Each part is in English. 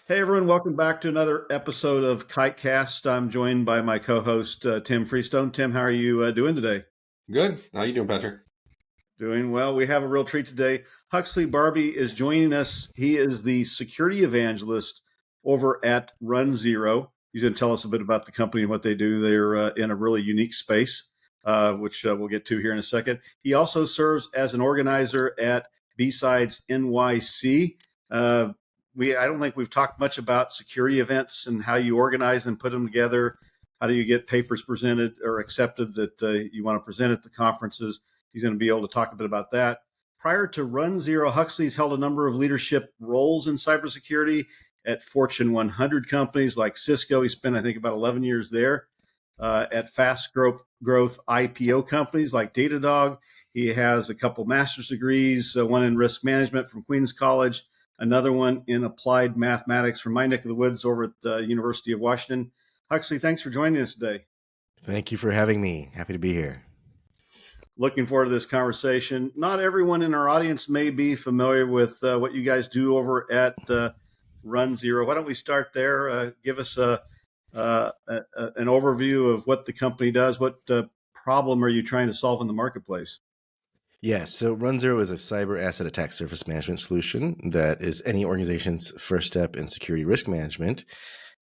Hey everyone, welcome back to another episode of Kitecast. I'm joined by my co-host Tim Freestone. Tim, how are you doing today? Good. How you doing, Patrick? Doing well. We have a real treat today. Huxley Barbee is joining us. He is the security evangelist over at runZero. He's going to tell us a bit about the company and what they do. They're in a really unique space, which we'll get to here in a second. He also serves as an organizer at BSides NYC. I don't think we've talked much about security events and how you organize and put them together. How do you get papers presented or accepted that you want to present at the conferences? He's going to be able to talk a bit about that. Prior to runZero, Huxley's held a number of leadership roles in cybersecurity at Fortune 100 companies like Cisco. He spent, I think, about 11 years there. At fast growth IPO companies like Datadog. He has a couple master's degrees, one in risk management from Queens College, another one in applied mathematics from my neck of the woods over at the University of Washington. Huxley, thanks for joining us today. Thank you for having me. Happy to be here. Looking forward to this conversation. Not everyone in our audience may be familiar with what you guys do over at runZero. Why don't we start there? Give us an overview of what the company does. What problem are you trying to solve in the marketplace? Yeah, so runZero is a cyber asset attack surface management solution that is any organization's first step in security risk management.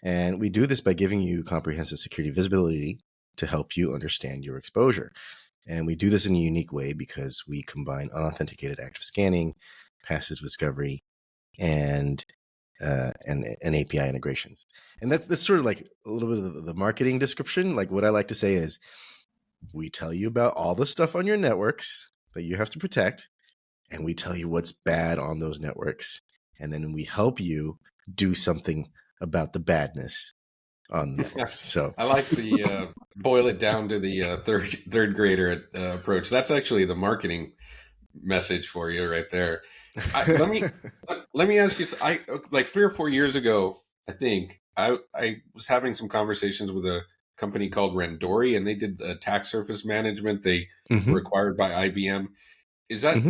And we do this by giving you comprehensive security visibility to help you understand your exposure. And we do this in a unique way because we combine unauthenticated active scanning, passive discovery, and API integrations. And that's sort of like a little bit of the marketing description. Like what I like to say is, we tell you about all the stuff on your networks that you have to protect, and we tell you what's bad on those networks, and then we help you do something about the badness on the networks. So I like the boil it down to the third grader approach. That's actually the marketing message for you right there. Let me ask you. I like 3 or 4 years ago, I think I was having some conversations with a company called Rendori, and they did attack surface management. They were acquired by IBM. Is that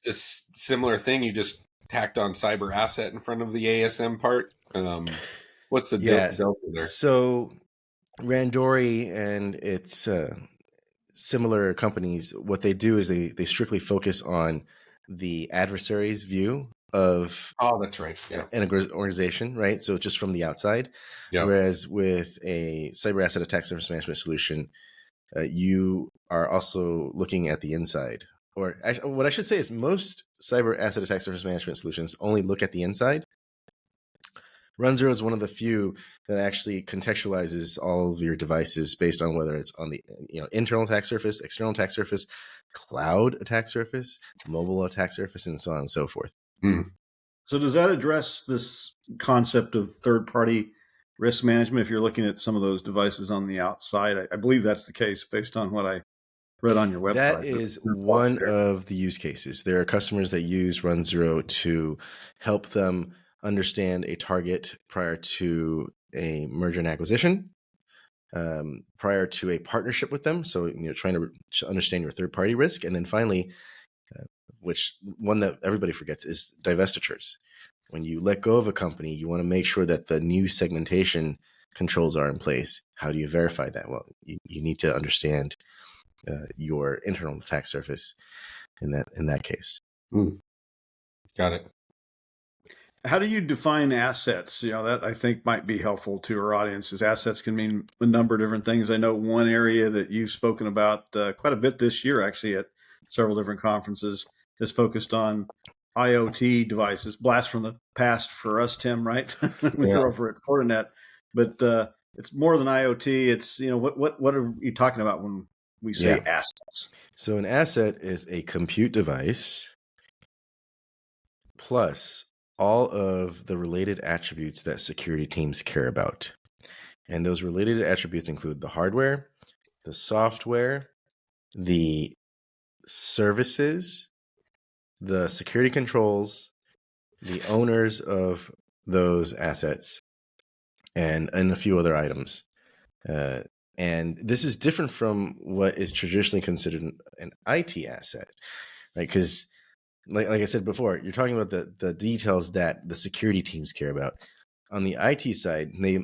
this similar thing? You just tacked on cyber asset in front of the ASM part? What's the delta there? So Rendori and its similar companies, what they do is they strictly focus on the adversary's view of that's right. Yeah. an organization, right? So just from the outside. Yeah. Whereas with a cyber asset attack surface management solution, you are also looking at the inside. Or what I should say is most cyber asset attack surface management solutions only look at the inside. runZero is one of the few that actually contextualizes all of your devices based on whether it's on the internal attack surface, external attack surface, cloud attack surface, mobile attack surface, and so on and so forth. So does that address this concept of third-party risk management if you're looking at some of those devices on the outside? I believe that's the case based on what I read on your website. That is one of the use cases. There are customers that use runZero to help them understand a target prior to a merger and acquisition, prior to a partnership with them. So, trying to understand your third-party risk. And then finally, which one that everybody forgets is divestitures. When you let go of a company, you want to make sure that the new segmentation controls are in place. How do you verify that? Well, you need to understand your internal attack surface in that case. Got it. How do you define assets? That I think might be helpful to our audiences. Assets can mean a number of different things. I know one area that you've spoken about quite a bit this year, actually, at several different conferences, is focused on IoT devices. Blast from the past for us, Tim, right? We're over at Fortinet, but it's more than IoT. It's what are you talking about when we say assets? So an asset is a compute device plus all of the related attributes that security teams care about. And those related attributes include the hardware, the software, the services, the security controls, the owners of those assets, and a few other items. And this is different from what is traditionally considered an IT asset, right? Because like I said before, you're talking about the details that the security teams care about. On the IT side, they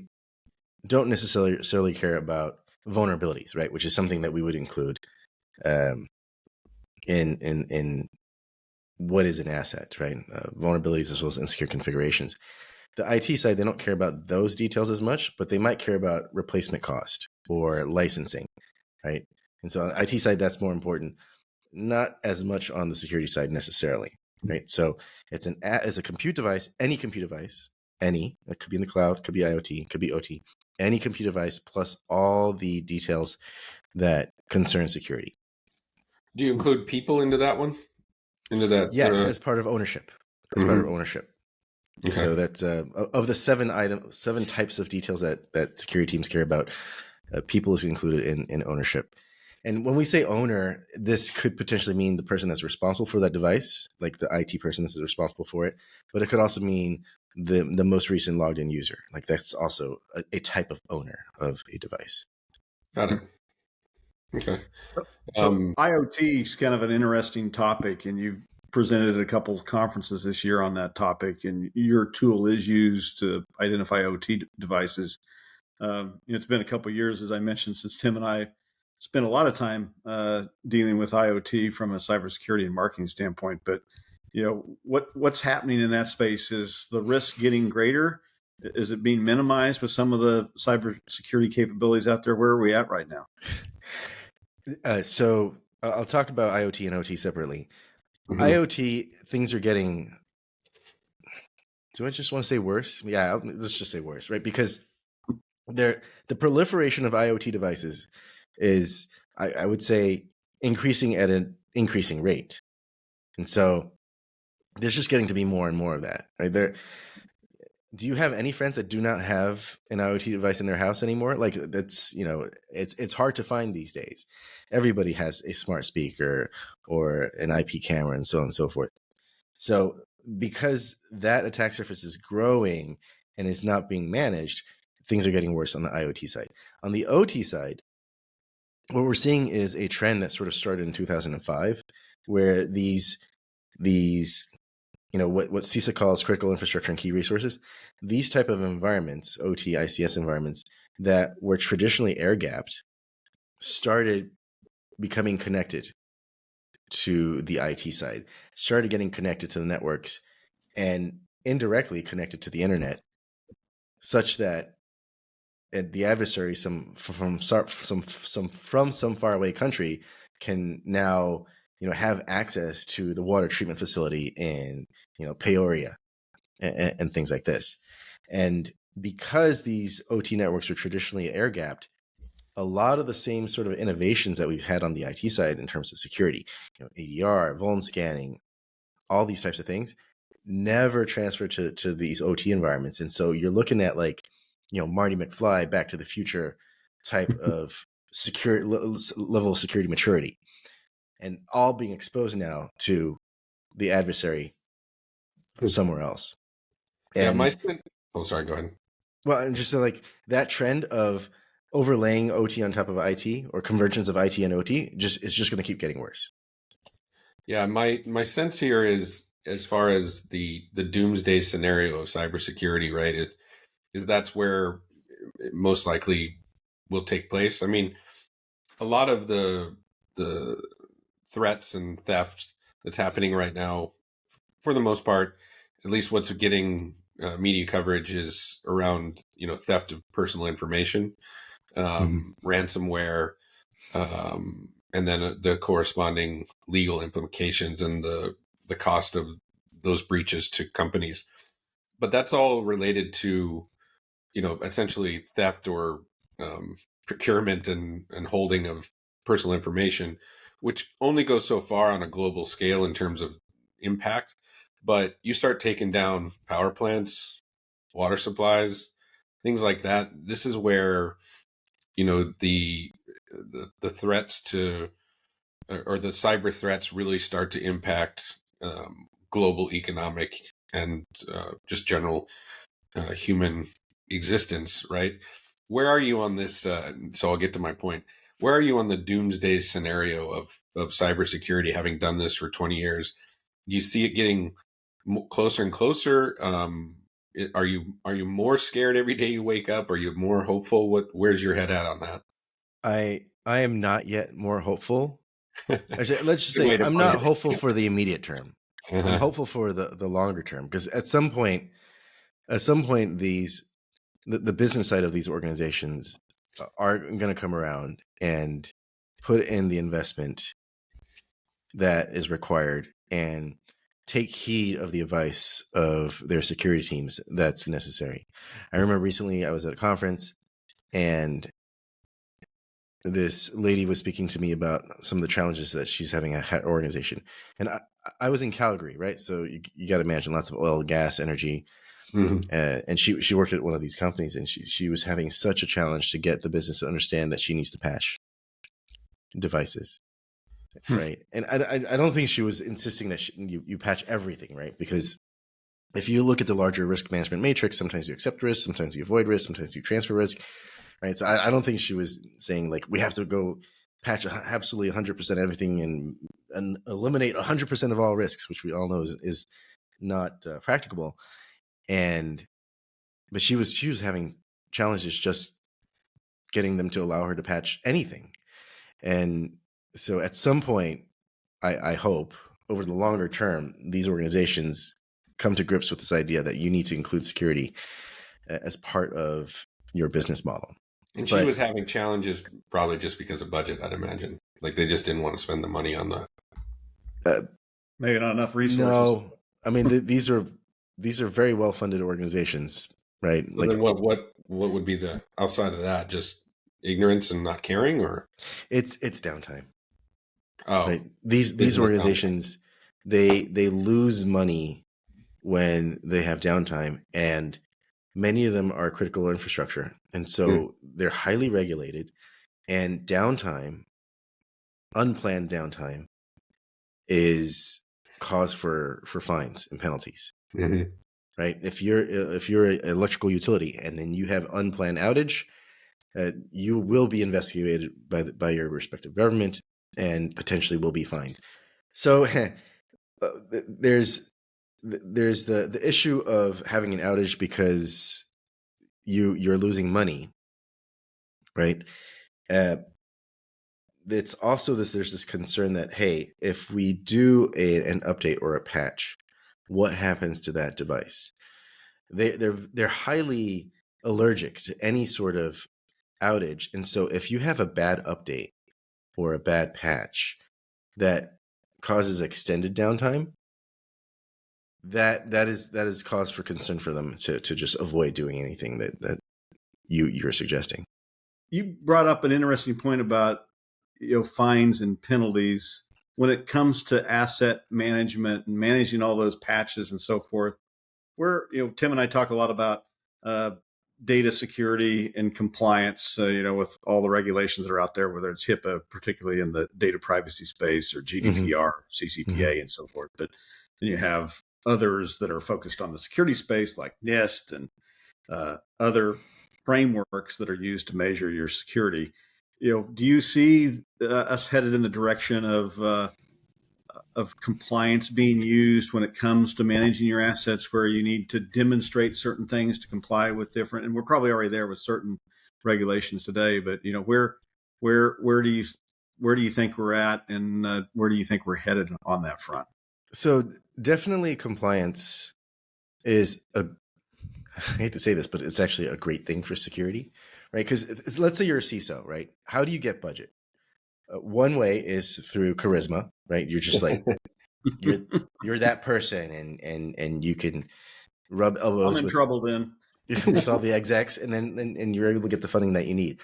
don't necessarily care about vulnerabilities, right? Which is something that we would include in what is an asset, right? Vulnerabilities as well as insecure configurations. The IT side, they don't care about those details as much, but they might care about replacement cost or licensing, right? And so on the IT side, that's more important, not as much on the security side necessarily, right? So it's a compute device, any compute device, any, it could be in the cloud, could be IoT, could be OT, any compute device plus all the details that concern security. Do you include people into that one? Into that? Yes, as part of ownership. As part of ownership. Okay. So that's of the seven types of details that security teams care about. People is included in ownership. And when we say owner, this could potentially mean the person that's responsible for that device, like the IT person that's responsible for it. But it could also mean the most recent logged in user. Like that's also a type of owner of a device. Got it. Okay. So IoT is kind of an interesting topic, and you've presented at a couple of conferences this year on that topic, and your tool is used to identify OT devices. It's been a couple of years, as I mentioned, since Tim and I spent a lot of time dealing with IoT from a cybersecurity and marketing standpoint. But what's happening in that space? Is the risk getting greater? Is it being minimized with some of the cybersecurity capabilities out there? Where are we at right now? So I'll talk about IoT and OT separately. IoT, things are getting, do I just want to say worse? Yeah, let's just say worse, right? Because the proliferation of IoT devices is, I would say, increasing at an increasing rate. And so there's just getting to be more and more of that, right? Do you have any friends that do not have an IoT device in their house anymore? Like that's, it's hard to find these days. Everybody has a smart speaker or an IP camera and so on and so forth. So because that attack surface is growing and it's not being managed, things are getting worse on the IoT side. On the OT side, what we're seeing is a trend that sort of started in 2005, where these what CISA calls critical infrastructure and key resources, these type of environments, OT, ICS environments that were traditionally air gapped, started becoming connected to the IT side, started getting connected to the networks and indirectly connected to the internet, such that the adversary from some faraway country can now have access to the water treatment facility in Peoria and things like this. And because these OT networks were traditionally air gapped, a lot of the same sort of innovations that we've had on the IT side in terms of security, ADR, vuln scanning, all these types of things never transferred to these OT environments. And so you're looking at Marty McFly, Back to the Future type of level of security maturity, and all being exposed now to the adversary from somewhere else. And sorry, go ahead. Well, and just like that trend of overlaying OT on top of IT or convergence of IT and OT is just going to keep getting worse. Yeah, my sense here is, as far as the doomsday scenario of cybersecurity, right, is that's where it most likely will take place. I mean, a lot of the threats and theft that's happening right now, for the most part, at least what's getting media coverage, is around theft of personal information, ransomware, and then the corresponding legal implications and the cost of those breaches to companies. But that's all related to essentially theft or procurement and holding of personal information, which only goes so far on a global scale in terms of impact. But you start taking down power plants, water supplies, things like that. This is where the threats to, or the cyber threats, really start to impact global economic and just general human existence, right? Where are you on this? So I'll get to my point. Where are you on the doomsday scenario of cybersecurity, having done this for 20 years? Do you see it getting closer and closer? Are you more scared every day you wake up? Are you more hopeful? Where's your head at on that? I am not yet more hopeful. Actually, let's just Good say way to I'm put not it. hopeful for the immediate term. I'm hopeful for the longer term, because at some point the business side of these organizations are going to come around and put in the investment that is required and take heed of the advice of their security teams that's necessary. I remember recently I was at a conference and this lady was speaking to me about some of the challenges that she's having at her organization. And I was in Calgary, right? So you got to imagine lots of oil, gas, energy. Mhm. And she worked at one of these companies, and she was having such a challenge to get the business to understand that she needs to patch devices, right? And I don't think she was insisting that you patch everything, right? Because if you look at the larger risk management matrix, sometimes you accept risk, sometimes you avoid risk, sometimes you transfer risk, right? So I don't think she was saying like we have to go patch absolutely 100% everything and eliminate 100% of all risks, which we all know is not practicable. But she was having challenges just getting them to allow her to patch anything. And so at some point, I hope over the longer term, these organizations come to grips with this idea that you need to include security as part of your business model. And she was having challenges probably just because of budget, I'd imagine. Like they just didn't want to spend the money on the. Maybe not enough resources. No, I mean these are very well funded organizations, right? So then what would be the outside of that? Just ignorance and not caring, or it's downtime. Oh, right? These organizations they lose money when they have downtime, and many of them are critical infrastructure, and so they're highly regulated. And downtime, unplanned downtime, is cause for fines and penalties. Mm-hmm. Right? If you're an electrical utility and then you have unplanned outage, you will be investigated by your respective government and potentially will be fined. So there's the issue of having an outage because you're losing money, right? It's also there's this concern that, hey, if we do an update or a patch, what happens to that device? They're highly allergic to any sort of outage, and so if you have a bad update or a bad patch that causes extended downtime, that is cause for concern for them to just avoid doing anything that you're suggesting. You brought up an interesting point about fines and penalties when it comes to asset management and managing all those patches and so forth. Where Tim and I talk a lot about data security and compliance, with all the regulations that are out there, whether it's HIPAA, particularly in the data privacy space, or GDPR, CCPA, and so forth. But then you have others that are focused on the security space, like NIST and other frameworks that are used to measure your security. Do you see us headed in the direction of compliance being used when it comes to managing your assets, where you need to demonstrate certain things to comply with different, and we're probably already there with certain regulations today, but where do you think we're at, and where do you think we're headed on that front? So definitely compliance is I hate to say this, but it's actually a great thing for security, right? Because let's say you're a CISO, right? How do you get budget? One way is through charisma, right? You're just like you're that person, and you can rub elbows. I'm in trouble then with all the execs, and then you're able to get the funding that you need.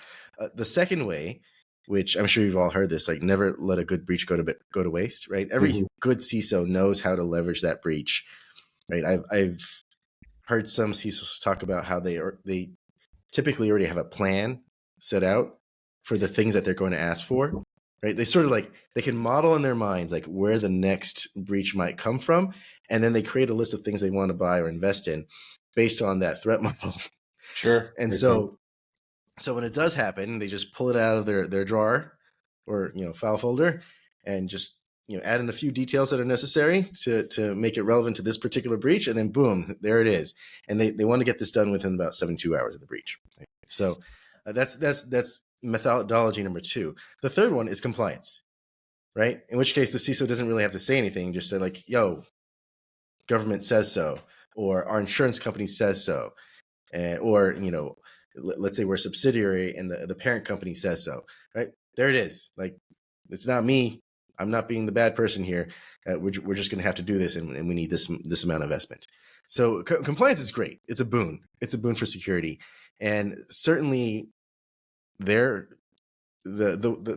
The second way, which I'm sure you've all heard this, like never let a good breach go to waste, right? Every good CISO knows how to leverage that breach, right? I've heard some CISOs talk about how they typically already have a plan set out for the things that they're going to ask for, right? They sort of like they can model in their minds like where the next breach might come from, and then they create a list of things they want to buy or invest in based on that threat model. Sure. And so when it does happen, they just pull it out of their drawer or file folder and just add in a few details that are necessary to make it relevant to this particular breach, and then boom, there it is. And they want to get this done within about 72 hours of the breach. So that's methodology number 2. The third one is compliance, right? In which case the CISO doesn't really have to say anything, just say like, yo, government says so, or our insurance company says so, or let's say we're a subsidiary and the parent company says so, right? There it is. Like, it's not me. I'm not being the bad person here. We're just going to have to do this, and we need this amount of investment. So compliance is great. It's a boon. It's a boon for security, and certainly the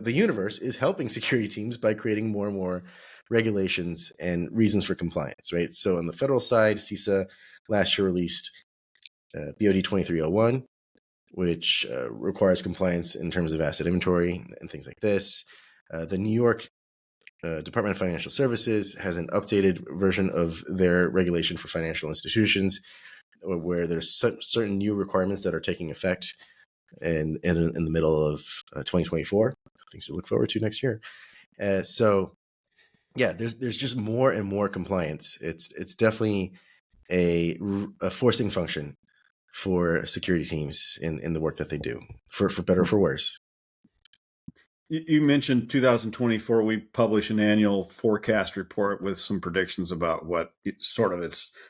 universe is helping security teams by creating more and more regulations and reasons for compliance, right? So on the federal side, CISA last year released BOD 2301, which requires compliance in terms of asset inventory and things like this. The New York Department of Financial Services has an updated version of their regulation for financial institutions, where there's certain new requirements that are taking effect in the middle of 2024. Things to look forward to next year. So yeah, there's just more and more compliance. It's definitely a forcing function for security teams in the work that they do, for better or for worse. You mentioned 2024. We publish an annual forecast report with some predictions about what it's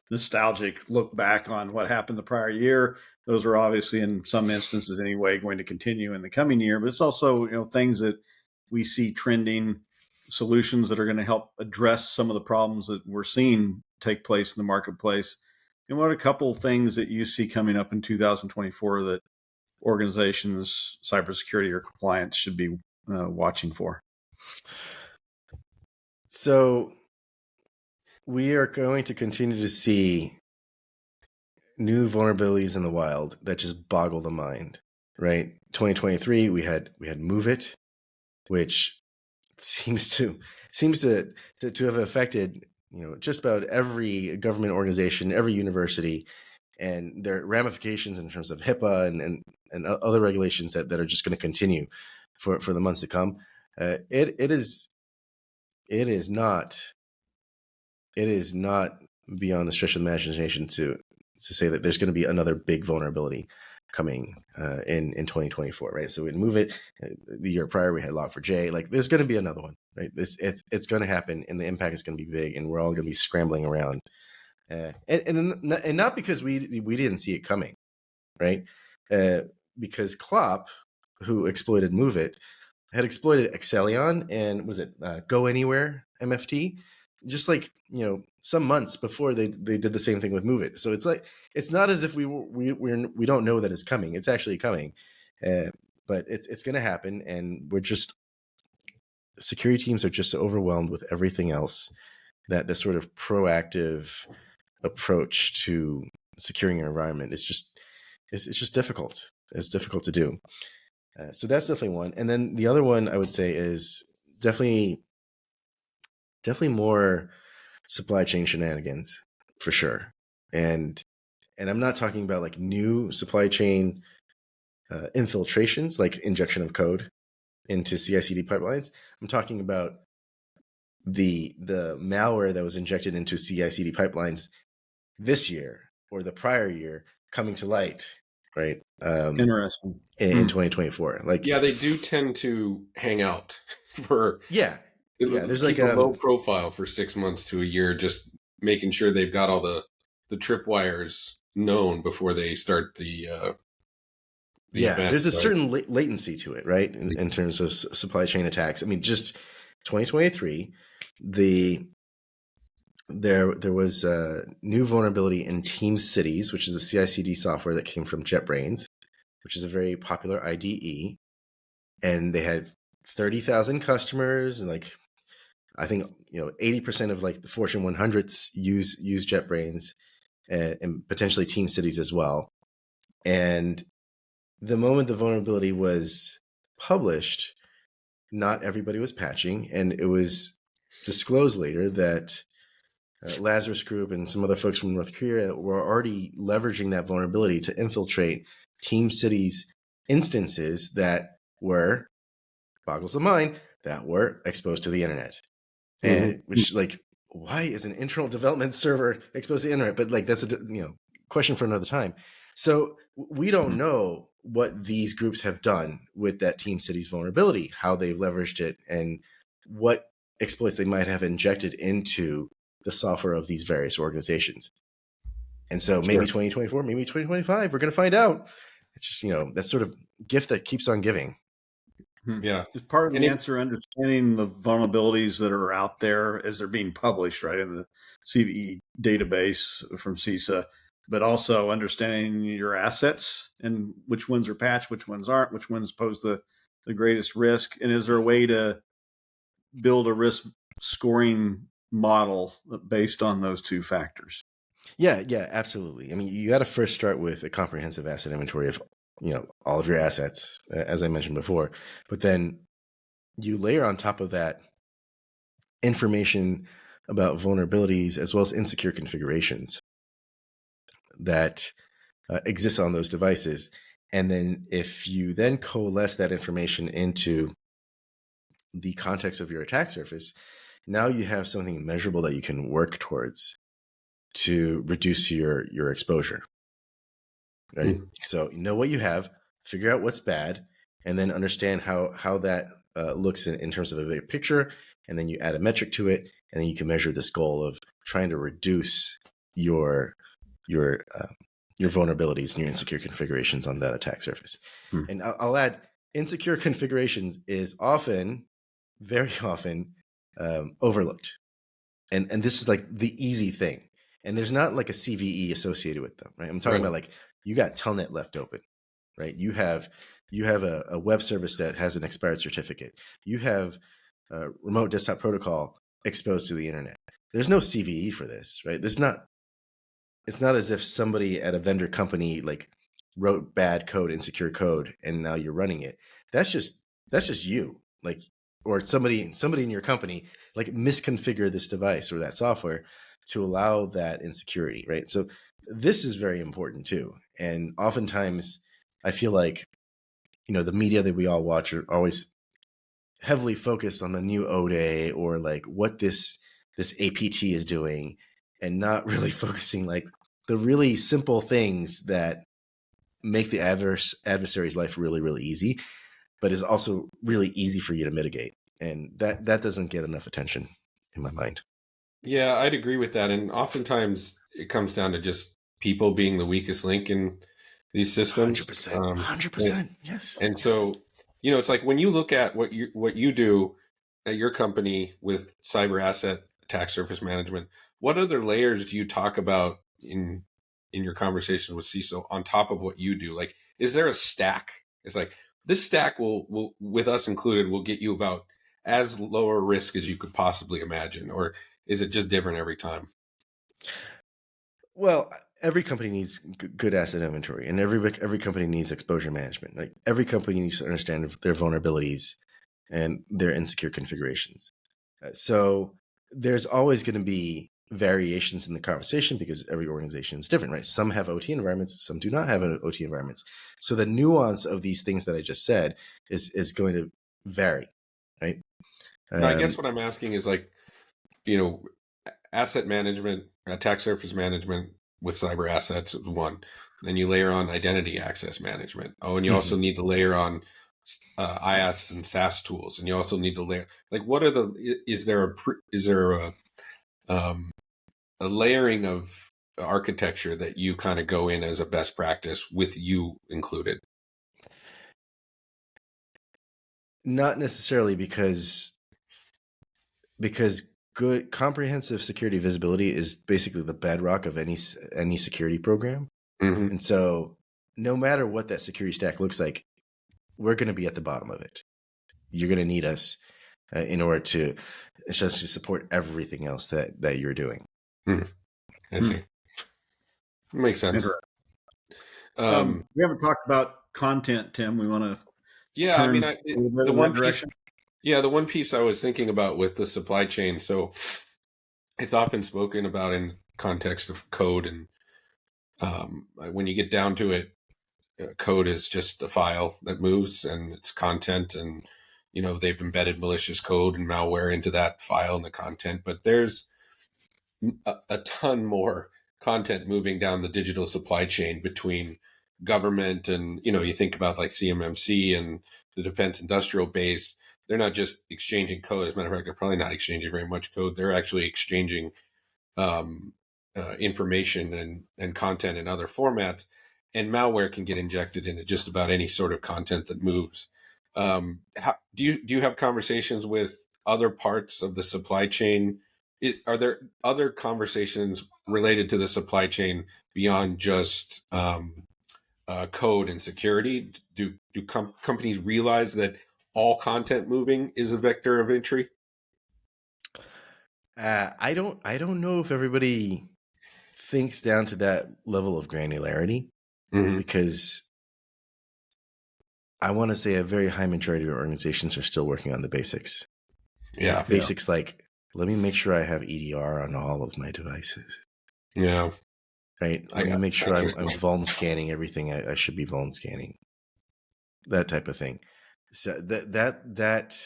nostalgic look back on what happened the prior year. Those are obviously, in some instances anyway, going to continue in the coming year, but it's also, things that we see trending, solutions that are going to help address some of the problems that we're seeing take place in the marketplace. And what are a couple of things that you see coming up in 2024 that organizations, cybersecurity or compliance should be watching for? So we are going to continue to see new vulnerabilities in the wild that just boggle the mind, right? 2023, we had MoveIt, which seems to have affected just about every government organization, every university, and their ramifications in terms of HIPAA and other regulations that are just going to continue for the months to come. It is not beyond the stretch of the imagination to say that there's going to be another big vulnerability coming in 2024, right? So we move it. The year prior, we had Log4j. Like, there's going to be another one, right? It's going to happen, and the impact is going to be big, and we're all going to be scrambling around, and not because we didn't see it coming, right? Because Klopp, who exploited MoveIt, had exploited Excellion and was it Go Anywhere MFT, just like some months before they did the same thing with MoveIt. So it's like, it's not as if we don't know that it's coming. It's actually coming, but it's going to happen, and security teams are just overwhelmed with everything else, that this sort of proactive approach to securing your environment is just difficult. It's difficult to do. So that's definitely one. And then the other one I would say is definitely more supply chain shenanigans, for sure. And I'm not talking about like new supply chain infiltrations, like injection of code into CI/CD pipelines. I'm talking about the malware that was injected into CI/CD pipelines this year or the prior year coming to light, right? Interesting. In 2024. Like, yeah, they do tend to hang out for there's like a low profile for 6 months to a year, just making sure they've got all the tripwires known before they start the event, there's a right? certain latency to it, right? In terms of supply chain attacks. I mean, just 2023, there was a new vulnerability in Team Cities, which is a CI/CD software that came from JetBrains, which is a very popular IDE, and they had 30,000 customers, and like, I think 80% of like the Fortune 100s use JetBrains, and potentially Team Cities as well. And the moment the vulnerability was published, not everybody was patching, and it was disclosed later that Lazarus Group and some other folks from North Korea were already leveraging that vulnerability to infiltrate Team Cities instances that were, boggles the mind, that were exposed to the internet. and which like, why is an internal development server exposed to the internet? But like, that's a question for another time. So we don't know what these groups have done with that Team Cities vulnerability, how they've leveraged it, and what exploits they might have injected into the software of these various organizations. And so maybe 2024, maybe 2025, we're going to find out. It's just, that sort of gift that keeps on giving. Yeah. It's part of the answer, understanding the vulnerabilities that are out there as they're being published, right, in the CVE database from CISA, but also understanding your assets and which ones are patched, which ones aren't, which ones pose the greatest risk. And is there a way to build a risk scoring model based on those two factors? Yeah, absolutely. I mean, you got to first start with a comprehensive asset inventory of, all of your assets, as I mentioned before. But then you layer on top of that information about vulnerabilities as well as insecure configurations that exist on those devices. And then if you then coalesce that information into the context of your attack surface, now you have something measurable that you can work towards to reduce your exposure. Right. So you know what you have, figure out what's bad, and then understand how that looks in terms of a big picture. And then you add a metric to it, and then you can measure this goal of trying to reduce your vulnerabilities and your insecure configurations on that attack surface. And I'll add, insecure configurations is very often overlooked. And this is like the easy thing. And there's not like a CVE associated with them, right? I'm talking about like, you got Telnet left open, right? You have a web service that has an expired certificate. You have a remote desktop protocol exposed to the internet. There's no CVE for this, right? It's not as if somebody at a vendor company like wrote bad code, insecure code, and now you're running it. That's just you, like, or somebody in your company like misconfigure this device or that software to allow that insecurity, right? So this is very important too. And oftentimes I feel like, the media that we all watch are always heavily focused on the new ODE or like what this APT is doing, and not really focusing like the really simple things that make the adversary's life really, really easy, but is also really easy for you to mitigate. And that doesn't get enough attention in my mind. Yeah, I'd agree with that. And oftentimes it comes down to just people being the weakest link in these systems. 100%. Yes. And so, it's like when you look at what you do at your company with cyber asset attack surface management, what other layers do you talk about in your conversation with CISO on top of what you do? Like, is there a stack? It's like, this stack will with us included, will get you about as lower risk as you could possibly imagine, or is it just different every time? Well, every company needs good asset inventory, and every company needs exposure management. Like, every company needs to understand their vulnerabilities and their insecure configurations. So there's always going to be variations in the conversation because every organization is different, right? Some have OT environments, some do not have OT environments. So the nuance of these things that I just said is going to vary, right? I guess what I'm asking is like, asset management, attack surface management with cyber assets is one. Then you layer on identity access management. Oh, and you also need to layer on IaaS and SaaS tools, and you also need to layer like what are is there a layering of architecture that you kind of go in as a best practice with you included? Not necessarily, because good comprehensive security visibility is basically the bedrock of any security program. And so no matter what that security stack looks like, we're going to be at the bottom of it. You're going to need us in order to essentially support everything else that you're doing. I see. Makes sense. We haven't talked about content, Tim. We want to the one direction. Yeah, the one piece I was thinking about with the supply chain, so it's often spoken about in context of code, and when you get down to it, code is just a file that moves, and it's content, and they've embedded malicious code and malware into that file and the content, but there's a ton more content moving down the digital supply chain between government and, you think about like CMMC and the defense industrial base. They're not just exchanging code. As a matter of fact, they're probably not exchanging very much code. They're actually exchanging information and content in other formats. And malware can get injected into just about any sort of content that moves. Do you have conversations with other parts of the supply chain? Are there other conversations related to the supply chain beyond just code and security? Do companies realize that all content moving is a vector of entry? I don't know if everybody thinks down to that level of granularity, because I want to say a very high majority of organizations are still working on the basics. Yeah. Basics like, let me make sure I have EDR on all of my devices. Yeah. Right. Let me make sure I'm vuln scanning everything I should be vuln scanning. That type of thing. So that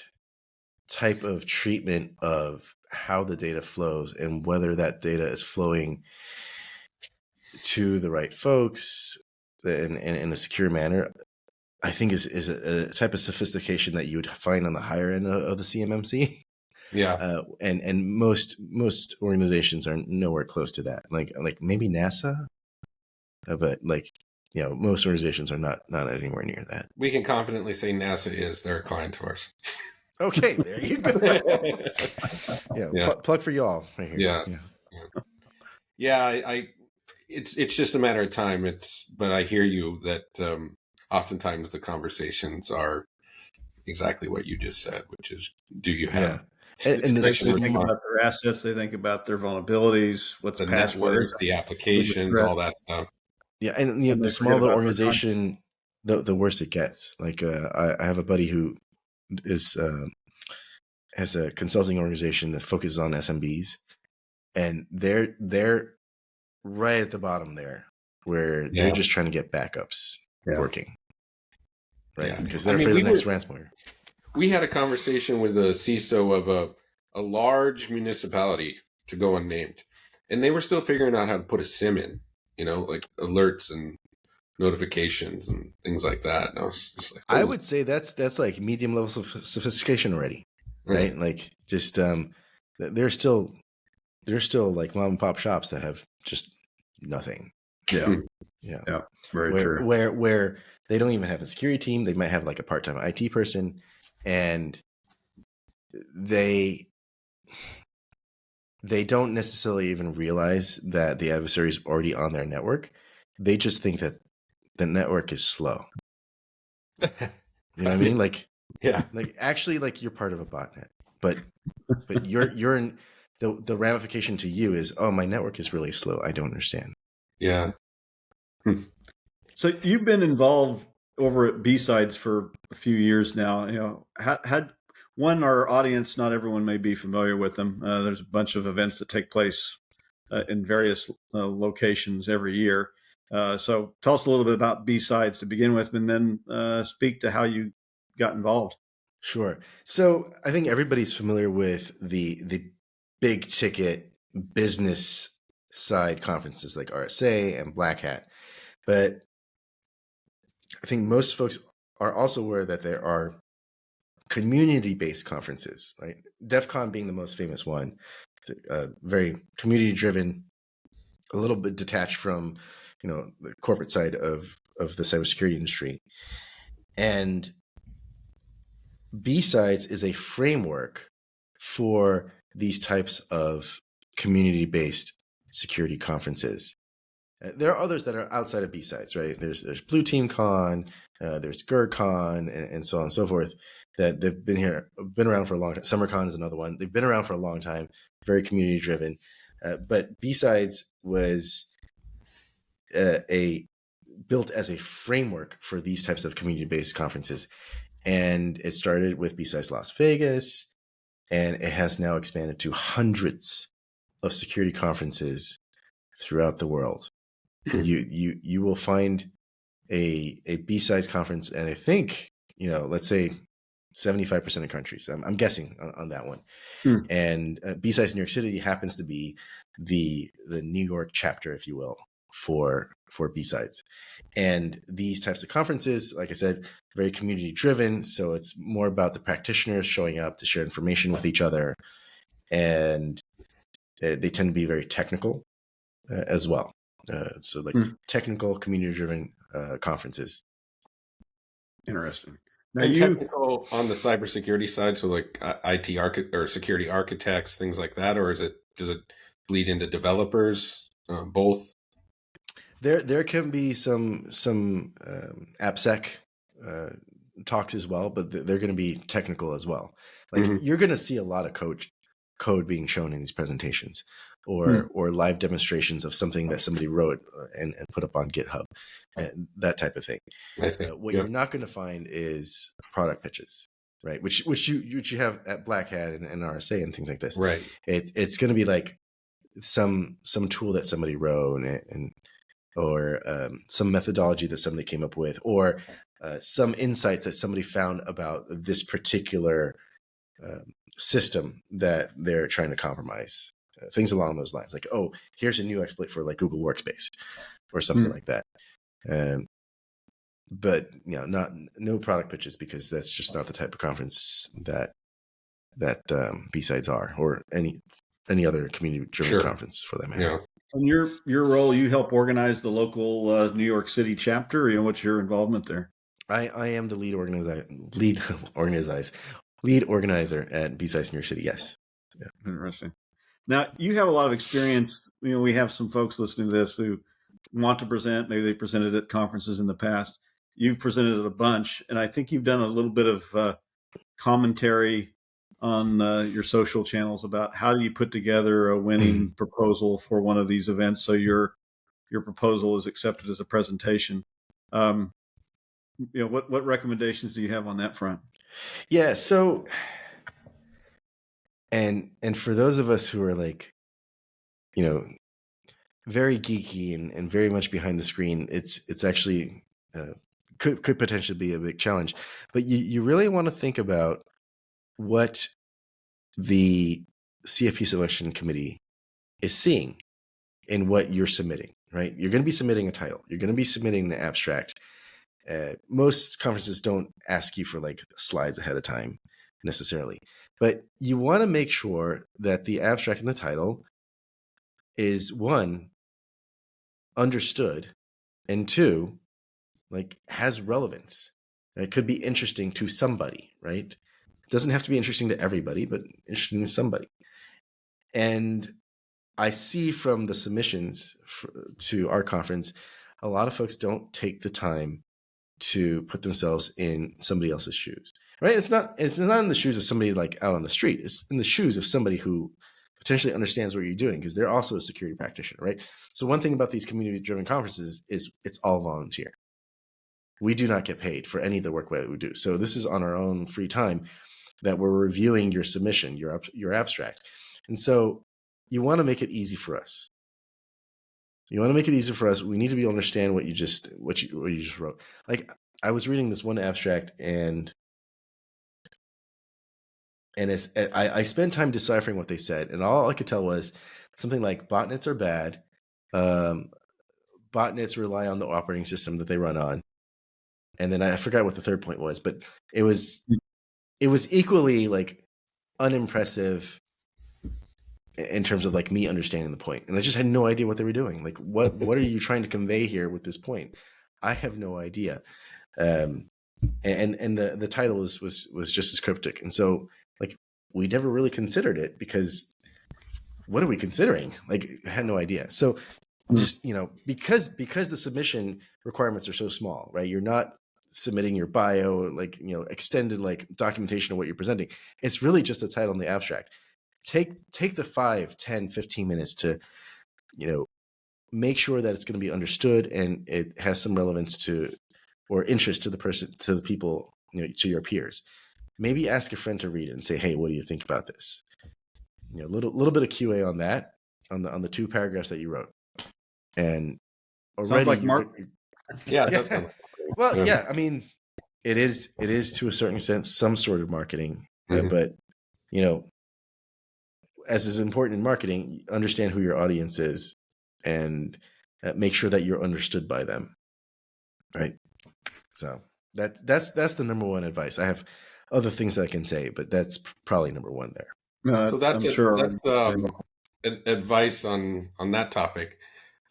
type of treatment of how the data flows and whether that data is flowing to the right folks in a secure manner, I think is a type of sophistication that you would find on the higher end of the CMMC. Yeah. And most organizations are nowhere close to that. Like maybe NASA, but most organizations are not anywhere near that. We can confidently say NASA is their client of ours. Okay, there you go. Plug for y'all right here. Yeah. It's just a matter of time. But I hear you that oftentimes the conversations are exactly what you just said, which is, do you have? And they think about their assets, they think about their vulnerabilities, what's the passwords, network, the applications, all that stuff. Yeah, and the smaller the organization, the worse it gets. Like I have a buddy who is has a consulting organization that focuses on SMBs, and they're right at the bottom there, where they're just trying to get backups working, right? Because they're afraid of the next ransomware. We had a conversation with a CISO of a large municipality, to go unnamed, and they were still figuring out how to put a SIM in, like alerts and notifications and things like that. And I was just like, I would say that's like medium levels of sophistication already, right? Like just there's still like mom and pop shops that have just nothing. Yeah. Very true. Where they don't even have a security team. They might have like a part-time IT person, and they don't necessarily even realize that the adversary is already on their network. They just think that the network is slow. You know what I mean? Like, like actually, like you're part of a botnet, but you're in the ramification to you is, oh, my network is really slow. I don't understand. Yeah. So you've been involved over at BSides for a few years now. Had our audience, not everyone may be familiar with them. There's a bunch of events that take place in various locations every year. So tell us a little bit about BSides to begin with, and then speak to how you got involved. Sure. So I think everybody's familiar with the big ticket business side conferences like RSA and Black Hat, but I think most folks are also aware that there are community-based conferences, right? DEF CON being the most famous one, very community-driven, a little bit detached from, the corporate side of the cybersecurity industry. And BSides is a framework for these types of community-based security conferences. There are others that are outside of BSides, right? There's Blue Team Con, there's GERCon, and so on and so forth. That they've been around for a long time. SummerCon is another one. They've been around for a long time, very community driven. But BSides was built as a framework for these types of community-based conferences. And it started with BSides Las Vegas, and it has now expanded to hundreds of security conferences throughout the world. You will find a BSides conference, and I think, let's say 75% of countries. I'm guessing on that one. Hmm. And BSides New York City happens to be the New York chapter, if you will, for BSides. And these types of conferences, like I said, very community driven. So it's more about the practitioners showing up to share information with each other. And they tend to be very technical as well. So like technical, community driven conferences. Interesting. Now, and technical on the cybersecurity side, so like IT or security architects, things like that, or does it bleed into developers? Both. There can be some AppSec talks as well, but they're going to be technical as well. Like you're going to see a lot of code being shown in these presentations, or live demonstrations of something that somebody wrote and put up on GitHub, and that type of thing. What you're not going to find is product pitches, right? Which you have at Black Hat and RSA and things like this. Right. It's going to be like some tool that somebody wrote or some methodology that somebody came up with, or some insights that somebody found about this particular system that they're trying to compromise. Things along those lines, like, oh, here's a new exploit for like Google Workspace or something like that. But no product pitches, because that's just not the type of conference that BSides are, or any other community-driven conference for that matter. Yeah. In your role, you help organize the local New York City chapter. What's your involvement there? I am the lead organizer at BSides New York City. Yes. Yeah. Interesting. Now, you have a lot of experience. We have some folks listening to this who want to present. Maybe they presented at conferences in the past. You've presented at a bunch, and I think you've done a little bit of commentary on your social channels about how do you put together a winning proposal for one of these events so your proposal is accepted as a presentation. What recommendations do you have on that front? Yeah, so and for those of us who are like, very geeky and very much behind the screen, it's actually could potentially be a big challenge. But you really want to think about what the CFP selection committee is seeing in what you're submitting, right? You're going to be submitting a title. You're going to be submitting an abstract. Most conferences don't ask you for like slides ahead of time necessarily, but you want to make sure that the abstract and the title is, one, understood, and two, like has relevance. It could be interesting to somebody, right? It doesn't have to be interesting to everybody, but interesting to somebody. And I see from the submissions to our conference, a lot of folks don't take the time to put themselves in somebody else's shoes, right? It's not in the shoes of somebody like out on the street. It's in the shoes of somebody who potentially understands what you're doing, because they're also a security practitioner, right? So one thing about these community-driven conferences is it's all volunteer. We do not get paid for any of the work that we do. So this is on our own free time that we're reviewing your submission, your abstract. And so you want to make it easy for us. We need to be able to understand what you just wrote. Like, I was reading this one abstract, and I spent time deciphering what they said, and all I could tell was something like botnets are bad. Botnets rely on the operating system that they run on, and then I forgot what the third point was, but it was equally like unimpressive in terms of like me understanding the point. And I just had no idea what they were doing. Like, what are you trying to convey here with this point? I have no idea. And the title was just as cryptic. And so like, we never really considered it, because what are we considering? Like, I had no idea. So just, because the submission requirements are so small, right? You're not submitting your bio, like, extended like documentation of what you're presenting. It's really just the title and the abstract. Take the 5, 10, 15 minutes to, make sure that it's going to be understood and it has some relevance to, or interest to the person, to the people, to your peers. Maybe ask a friend to read it and say, hey, what do you think about this? A little bit of QA on that, on the 2 paragraphs that you wrote. And already, sounds like Mark. Yeah. Well, yeah. I mean, it is to a certain extent some sort of marketing, Mhm. but as is important in marketing, understand who your audience is and make sure that you're understood by them, right? So that's the number one advice. I have other things that I can say, but that's probably number one there. So that's I'm it. sure. That's advice on that topic.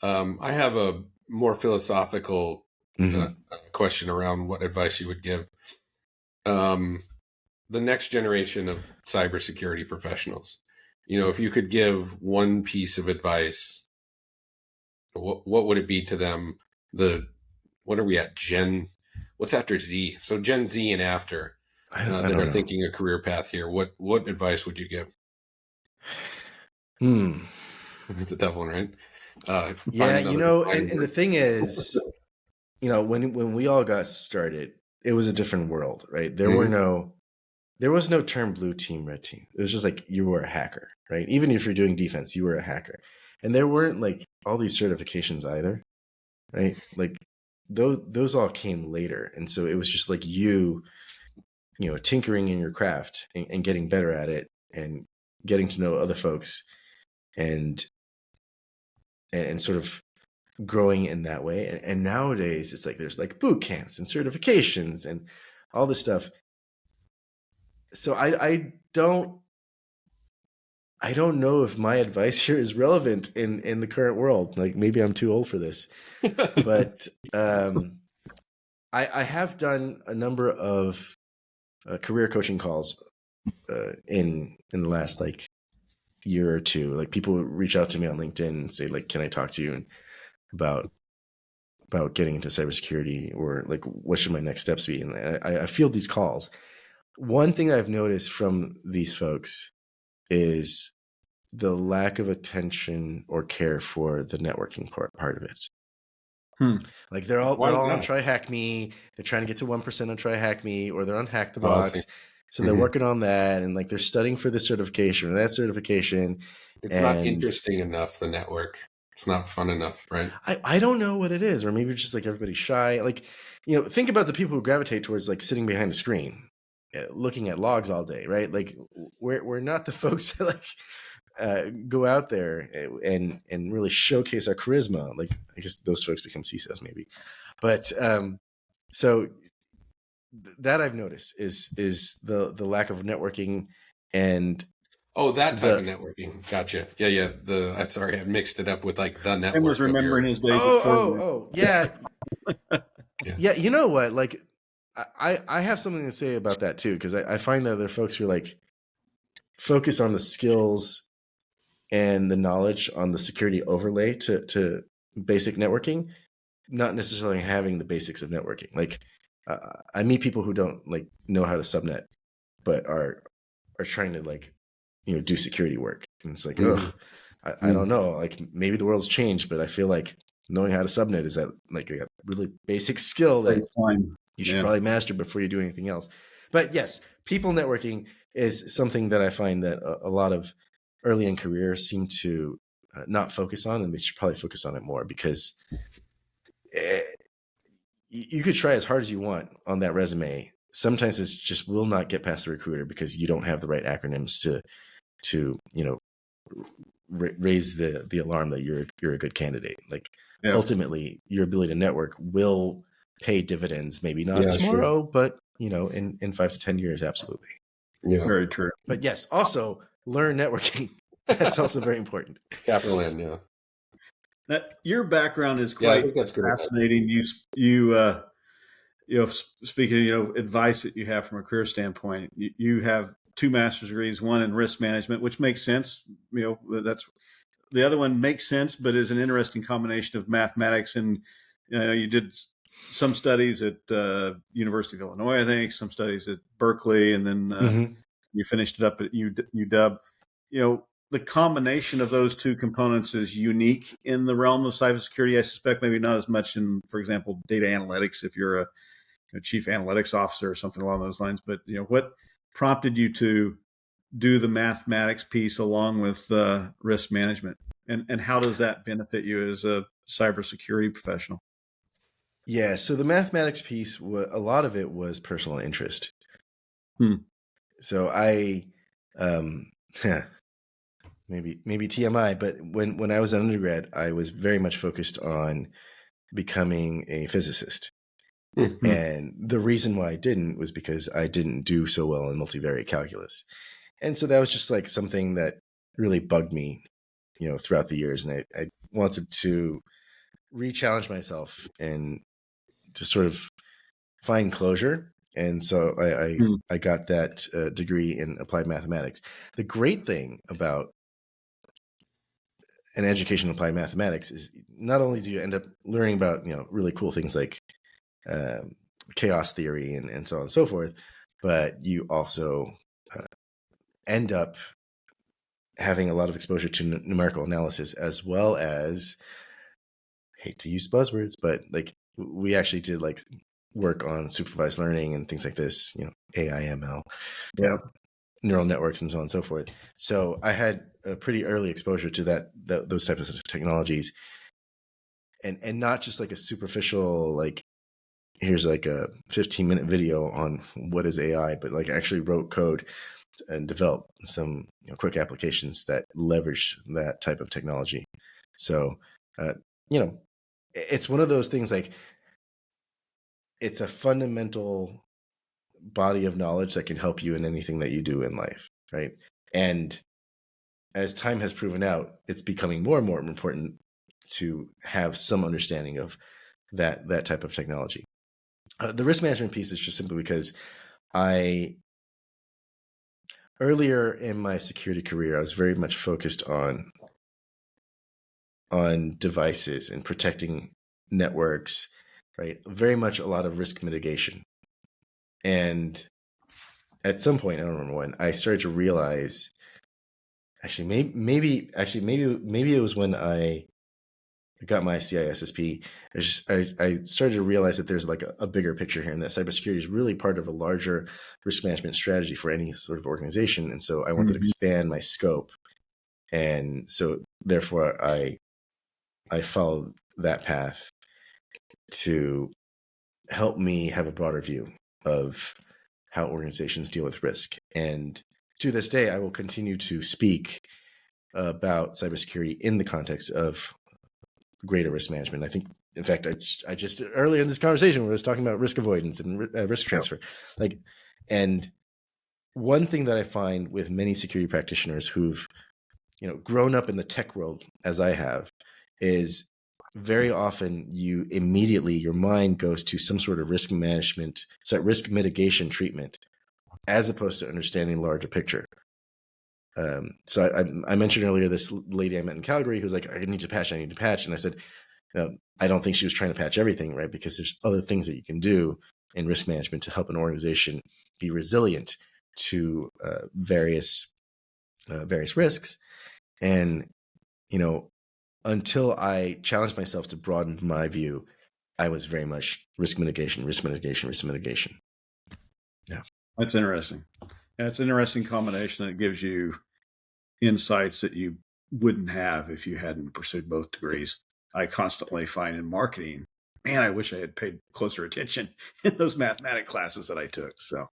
I have a more philosophical Mhm. question around what advice you would give the next generation of cybersecurity professionals. If you could give one piece of advice, what would it be to them? What are we at? What's after Z? So Gen Z and after I that don't are know. thinking a career path here. What advice would you give? It's a tough one, right? Yeah, Find another and the thing is, when we all got started, it was a different world, right? There was no term blue team, red team. It was just like you were a hacker, right? Even if you're doing defense, you were a hacker. And there weren't like all these certifications either, right? Like those all came later. And so it was just like tinkering in your craft and getting better at it and getting to know other folks and sort of growing in that way. And nowadays it's like there's like boot camps and certifications and all this stuff. So I don't know if my advice here is relevant in the current world. Like maybe I'm too old for this, but I have done a number of career coaching calls in the last like year or two. Like people reach out to me on LinkedIn and say like, "Can I talk to you about getting into cybersecurity, or like what should my next steps be?" And I field these calls. One thing I've noticed from these folks is the lack of attention or care for the networking part of it. Like they're all on Try Hack Me. They're trying to get to 1% on Try Hack Me, or they're on Hack the Box. So they're working on that, and like they're studying for this certification or that certification. It's not interesting enough, the network. It's not fun enough, right? I don't know what it is, or maybe it's just like everybody's shy. Like, think about the people who gravitate towards like sitting behind a screen, looking at logs all day, right? Like we're not the folks that like go out there and really showcase our charisma. Like I guess those folks become CISOs maybe, but so that I've noticed is the lack of networking and that type of networking. Gotcha. Yeah. I'm sorry, I mixed it up with like the network. Tim was remembering his days. Yeah. Yeah. You know what? Like I have something to say about that too, because I find that there are folks who are like focus on the skills and the knowledge on the security overlay to basic networking, not necessarily having the basics of networking. Like I meet people who don't like know how to subnet, but are trying to like do security work, and it's like I don't know, like maybe the world's changed, but I feel like knowing how to subnet is that like a really basic skill that you should probably master before you do anything else. But yes, people networking is something that I find that a lot of early in careers seem to not focus on, and they should probably focus on it more, because you could try as hard as you want on that resume. Sometimes it just will not get past the recruiter because you don't have the right acronyms to raise the alarm that you're a good candidate. Like ultimately, your ability to network will pay dividends. Maybe not tomorrow, but in 5 to 10 years, absolutely. Yeah, very true. But yes, also learn networking. That's also very important. Capital N, yeah. Your background is quite fascinating. Speaking of advice that you have from a career standpoint, you have 2 master's degrees, one in risk management, which makes sense. That's the other one makes sense, but is an interesting combination of mathematics and you did some studies at University of Illinois, I think, some studies at Berkeley, and then you finished it up at UW. The combination of those 2 components is unique in the realm of cybersecurity. I suspect maybe not as much in, for example, data analytics, if you're a chief analytics officer or something along those lines. But what prompted you to do the mathematics piece along with risk management, and how does that benefit you as a cybersecurity professional? Yeah, so the mathematics piece, a lot of it was personal interest. So I, maybe TMI, but when I was an undergrad, I was very much focused on becoming a physicist. Mm-hmm. And the reason why I didn't was because I didn't do so well in multivariate calculus. And so that was just like something that really bugged me, throughout the years. And I wanted to re-challenge myself and to sort of find closure. And so I got that degree in applied mathematics. The great thing about an education in applied mathematics is not only do you end up learning about really cool things like chaos theory and so on and so forth, but you also end up having a lot of exposure to numerical analysis, as well as, hate to use buzzwords, but like we actually did like work on supervised learning and things like this, AI, ML, neural networks, and so on and so forth. So I had a pretty early exposure to those types of technologies, and not just like a superficial, like, here's like a 15-minute video on what is AI, but like actually wrote code and developed some quick applications that leverage that type of technology. So, it's one of those things, like, it's a fundamental body of knowledge that can help you in anything that you do in life, right? And as time has proven out, it's becoming more and more important to have some understanding of that type of technology. The risk management piece is just simply because earlier in my security career, I was very much focused on devices and protecting networks, right? Very much a lot of risk mitigation. And at some point, I don't remember when, I started to realize, actually, maybe it was when I got my CISSP. I started to realize that there's like a bigger picture here, and that cybersecurity is really part of a larger risk management strategy for any sort of organization. And so I wanted to expand my scope. And so therefore I followed that path to help me have a broader view of how organizations deal with risk. And to this day, I will continue to speak about cybersecurity in the context of greater risk management. I think, in fact, I just earlier in this conversation, we were talking about risk avoidance and risk transfer. And one thing that I find with many security practitioners who've grown up in the tech world, as I have, is very often your mind goes to some sort of risk management, risk mitigation treatment, as opposed to understanding the larger picture. So I mentioned earlier this lady I met in Calgary who's like, I need to patch. And I said, I don't think she was trying to patch everything, right? Because there's other things that you can do in risk management to help an organization be resilient to various risks. And, until I challenged myself to broaden my view, I was very much risk mitigation. Yeah. That's interesting. It's an interesting combination that gives you insights that you wouldn't have if you hadn't pursued both degrees. I constantly find in marketing, man, I wish I had paid closer attention in those mathematics classes that I took. So,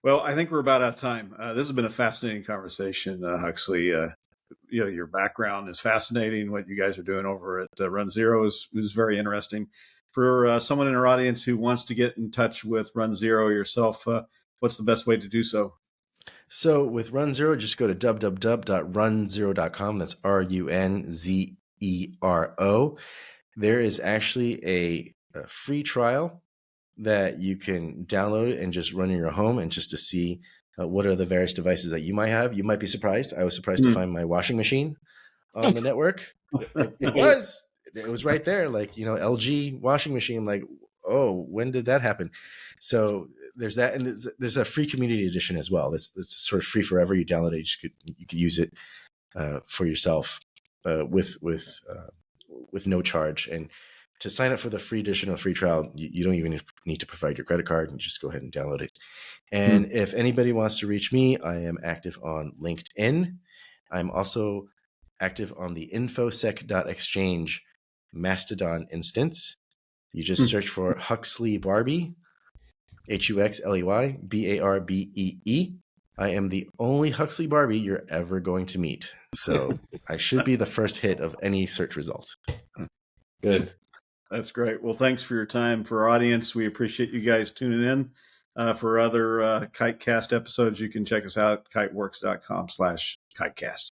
well, I think we're about out of time. This has been a fascinating conversation, Huxley. Your background is fascinating. What you guys are doing over at runZero is very interesting. For someone in our audience who wants to get in touch with runZero yourself, what's the best way to do so? So with runZero, just go to www.runzero.com. That's RUNZERO. There is actually a free trial that you can download and just run in your home, and just to see what are the various devices that you might have. You might be surprised. I was surprised to find my washing machine on the network. It was right there, like, LG washing machine. Like, oh, when did that happen? So there's that, and there's a free community edition as well. That's sort of free forever. You download it, you could use it for yourself with no charge. And to sign up for the free edition or free trial, you don't even need to provide your credit card. You just go ahead and download it. And if anybody wants to reach me, I am active on LinkedIn. I'm also active on the infosec.exchange Mastodon instance. You just search for Huxley Barbee, Huxley Barbee. I am the only Huxley Barbee you're ever going to meet. So I should be the first hit of any search results. Good. That's great. Well, thanks for your time. For our audience, we appreciate you guys tuning in. For other Kitecast episodes, you can check us out, kiteworks.com/Kitecast.